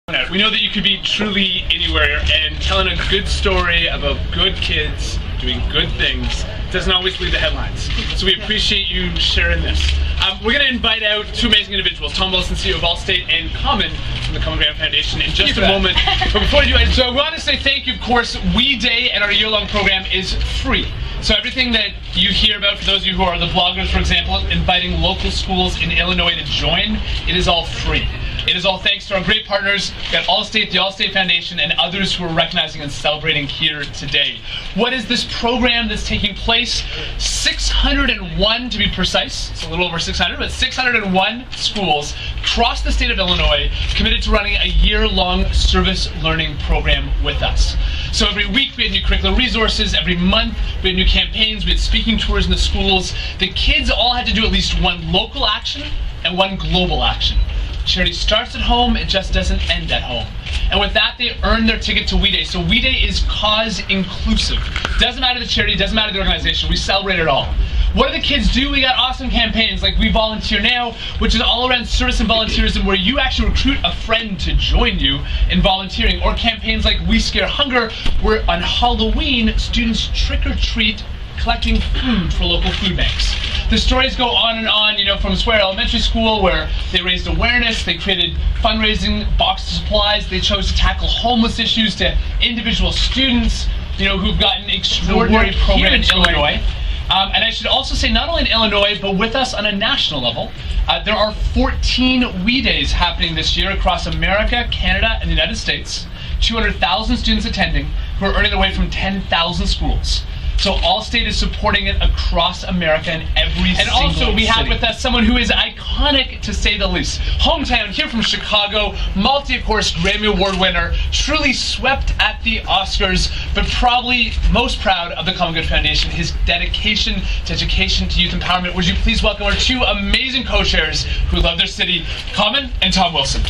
We know that you could be truly anywhere, and telling a good story about good kids doing good things doesn't always lead the headlines. So we appreciate you sharing this. We're going to invite out two amazing individuals, Tom Wilson, CEO of Allstate, and Common from the Common Grant Foundation in just a moment. But before we do it, so I want to say thank you. Of course, We Day and our year-long program is free. So everything that you hear about, for those of you who are the bloggers, for example, inviting local schools in Illinois to join, it is all free. It is all thanks to our great partners at Allstate, the Allstate Foundation, and others who are recognizing and celebrating here today. What is this program that's taking place? 601 to be precise. It's a little over 600, but 601 schools across the state of Illinois committed to running a year-long service learning program with us. So every week we had new curricular resources, every month we had new campaigns, we had speaking tours in the schools. The kids all had to do at least one local action and one global action. Charity starts at home, it just doesn't end at home. And with that, they earn their ticket to We Day. So We Day is cause inclusive. Doesn't matter the charity, doesn't matter the organization, we celebrate it all. What do the kids do? We got awesome campaigns like We Volunteer Now, which is all around service and volunteerism, where you actually recruit a friend to join you in volunteering. Or campaigns like We Scare Hunger, where on Halloween, students trick-or-treat collecting food for local food banks. The stories go on and on, from Square Elementary School, where they raised awareness, they created fundraising, boxed supplies, they chose to tackle homeless issues, to individual students, who've gotten extraordinary programs in Illinois. And I should also say, not only in Illinois, but with us on a national level, there are 14 We Days happening this year across America, Canada, and the United States. 200,000 students attending, who are earning their way from 10,000 schools. So Allstate is supporting it across America in every single city. And also we have with us someone who is iconic, to say the least. Hometown, here from Chicago, of course, Grammy Award winner, truly swept at the Oscars, but probably most proud of the Common Good Foundation, his dedication to education, to youth empowerment. Would you please welcome our two amazing co-chairs who love their city, Common and Tom Wilson.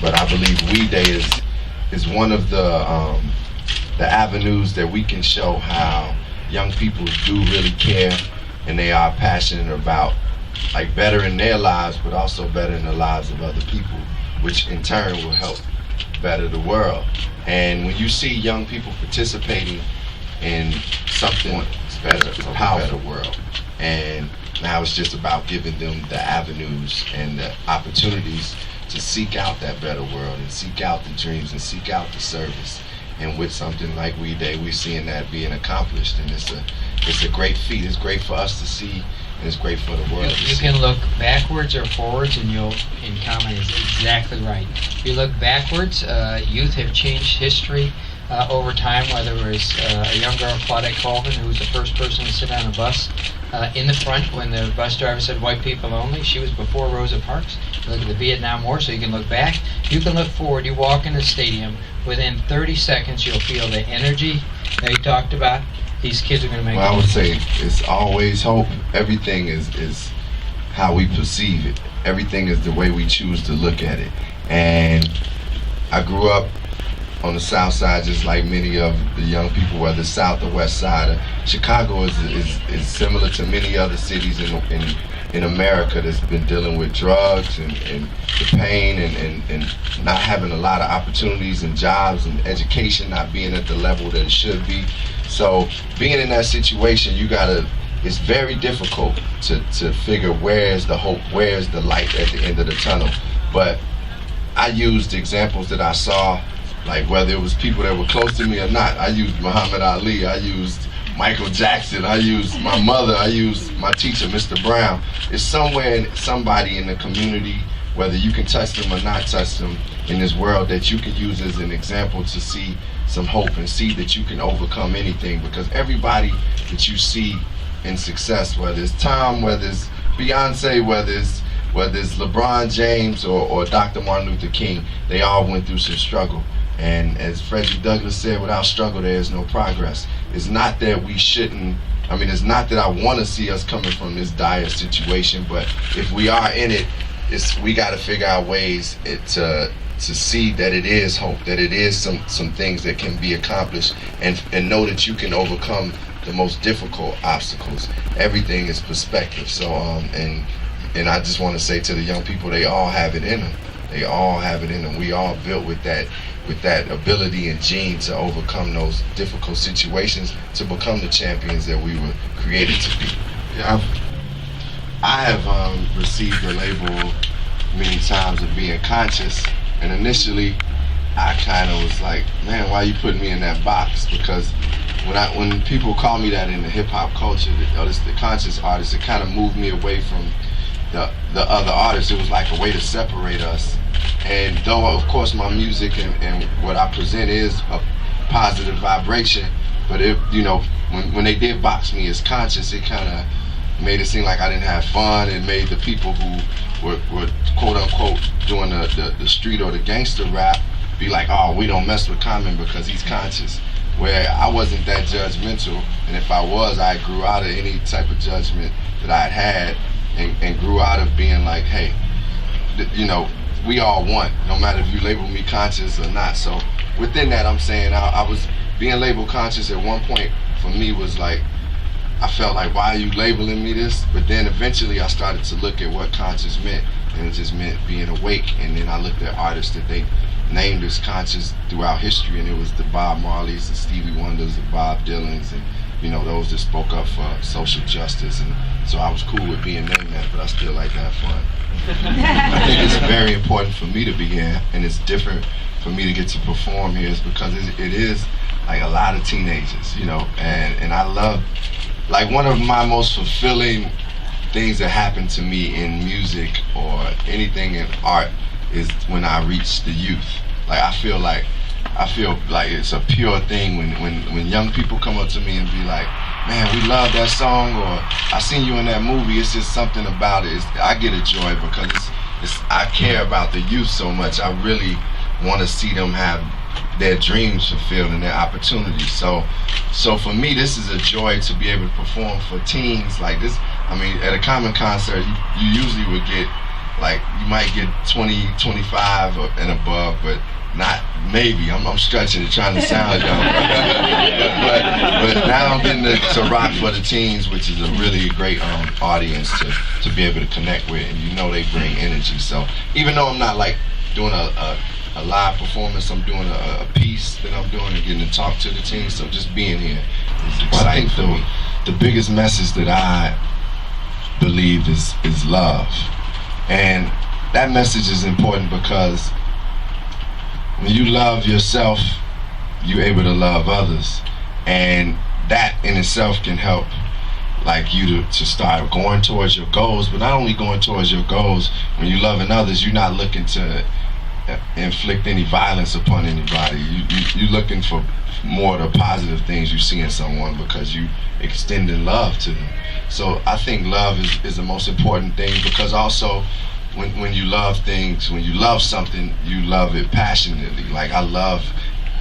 But I believe We Day is one of the avenues that we can show how young people do really care, and they are passionate about bettering their lives, but also bettering the lives of other people, which in turn will help better the world. And when you see young people participating in something better, it's a powerful world. And now it's just about giving them the avenues and the opportunities to seek out that better world, and seek out the dreams, and seek out the service. And with something like We Day, we're seeing that being accomplished, and it's a great feat. It's great for us to see, and it's great for the world to see. You can look backwards or forwards, and Common is exactly right. If you look backwards, youth have changed history over time, whether it was a young girl, Claudette Colvin, who was the first person to sit on a bus in the front when the bus driver said white people only. She was before Rosa Parks. You look at the Vietnam War, so you can look back. You can look forward. You walk in the stadium, within 30 seconds you'll feel the energy that you talked about. These kids are going to make it. Well, I would say it's always hope. Everything is how we perceive it. Everything is the way we choose to look at it. And I grew up on the south side, just like many of the young people, whether south or west side. Chicago is similar to many other cities in America that's been dealing with drugs and the pain and not having a lot of opportunities and jobs, and education not being at the level that it should be. So being in that situation, it's very difficult to figure where's the hope, where's the light at the end of the tunnel. But I used examples that I saw, like whether it was people that were close to me or not. I used Muhammad Ali, I used Michael Jackson, I used my mother, I used my teacher, Mr. Brown. It's somebody in the community, whether you can touch them or not touch them, in this world that you can use as an example to see some hope and see that you can overcome anything. Because everybody that you see in success, whether it's Tom, whether it's Beyonce, whether it's LeBron James or Dr. Martin Luther King, they all went through some struggle. And as Frederick Douglass said, without struggle there is no progress. It's not that we shouldn't, it's not that I want to see us coming from this dire situation, but if we are in it, we got to figure out ways to see that it is hope, that it is some things that can be accomplished, and know that you can overcome the most difficult obstacles. Everything is perspective. So and And I just want to say to the young people, they all have it in them. They all have it in them. We all built with that ability and gene to overcome those difficult situations to become the champions that we were created to be. Yeah, I have received the label many times of being conscious, and initially I kind of was like, man, why you putting me in that box? Because when people call me that in the hip hop culture, the conscious artist, it kind of moved me away from the other artists. It was like a way to separate us. And though of course my music and what I present is a positive vibration, but it, you know, when they did box me as conscious, it kind of made it seem like I didn't have fun. It made the people who were quote unquote doing the street or the gangster rap be like, oh, we don't mess with Common because he's conscious. Where I wasn't that judgmental, and if I was, I grew out of any type of judgment that I had and grew out of being like, hey, you know, we all want, no matter if you label me conscious or not. So within that, I'm saying I was being labeled conscious at one point for me was like, I felt like, why are you labeling me this? But then eventually I started to look at what conscious meant, and it just meant being awake. And then I looked at artists that they named as conscious throughout history, and it was the Bob Marleys, the Stevie Wonders, the Bob Dylans, and you know, those that spoke up for social justice. And so I was cool with being named that, but I still like to have fun. I think it's very important for me to be here, and it's different for me to get to perform here, is because it is like a lot of teenagers, you know, and I love, like, one of my most fulfilling things that happen to me in music or anything in art is when I reach the youth. Like, I feel like it's a pure thing when young people come up to me and be like, man, we love that song, or I seen you in that movie. It's just something about it. I get a joy because I care about the youth so much. I really want to see them have their dreams fulfilled and their opportunities. So for me, this is a joy to be able to perform for teens like this. I mean, at a Common concert, you usually would get, like, you might get 20, 25 and above, but not maybe. I'm stretching it, trying to sound young. but now I'm getting to rock for the teens, which is a really great audience to be able to connect with, and you know they bring energy. So even though I'm not like doing a live performance, I'm doing a piece that I'm doing and getting to talk to the teens. So just being here is exciting for me. The biggest message that I believe is love, and that message is important because when you love yourself, you're able to love others, and that in itself can help, like, you to start going towards your goals. But not only going towards your goals, when you're loving others, you're not looking to inflict any violence upon anybody. You're looking for more of the positive things you see in someone because you extending love to them. So I think love is the most important thing, because also when you love things, when you love something, you love it passionately. Like, I love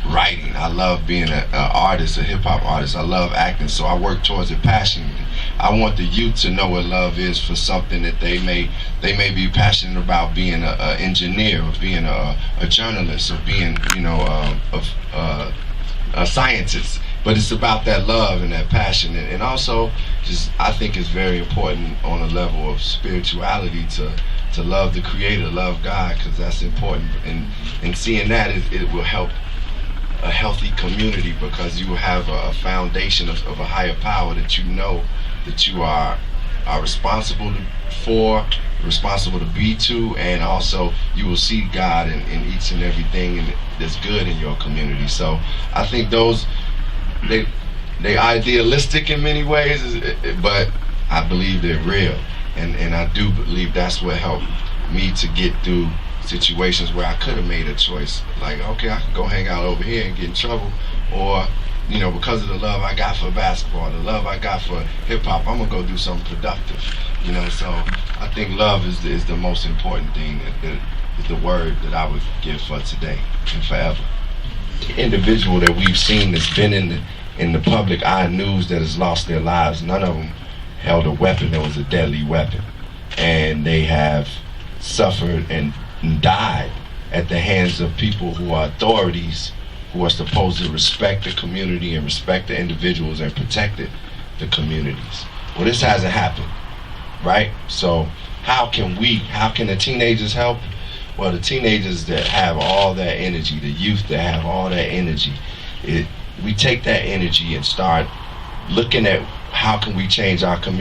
writing, I love being an artist, a hip-hop artist, I love acting, so I work towards it passionately. I want the youth to know what love is for something that they may be passionate about, being an engineer, or being a journalist, or being, you know, a scientist. But it's about that love and that passion, and also just, I think it's very important on a level of spirituality to love the Creator, love God, because that's important. And seeing that, it will help a healthy community, because you will have a foundation of a higher power that you know that you are responsible for, responsible to be to, and also you will see God in each and everything that's good in your community. So I think those, they idealistic in many ways, but I believe they're real, and I do believe that's what helped me to get through situations where I could have made a choice, like, okay, I can go hang out over here and get in trouble, or, you know, because of the love I got for basketball, the love I got for hip hop, I'm gonna go do something productive, you know. So I think love is the most important thing, that is the word that I would give for today and forever. The individual that we've seen that's been in the public eye news that has lost their lives, none of them held a weapon that was a deadly weapon, and they have suffered and died at the hands of people who are authorities, who are supposed to respect the community and respect the individuals and protect the communities. Well, this hasn't happened, right? So how can the teenagers help? Well, the teenagers that have all that energy, the youth that have all that energy, we take that energy and start looking at how can we change our community.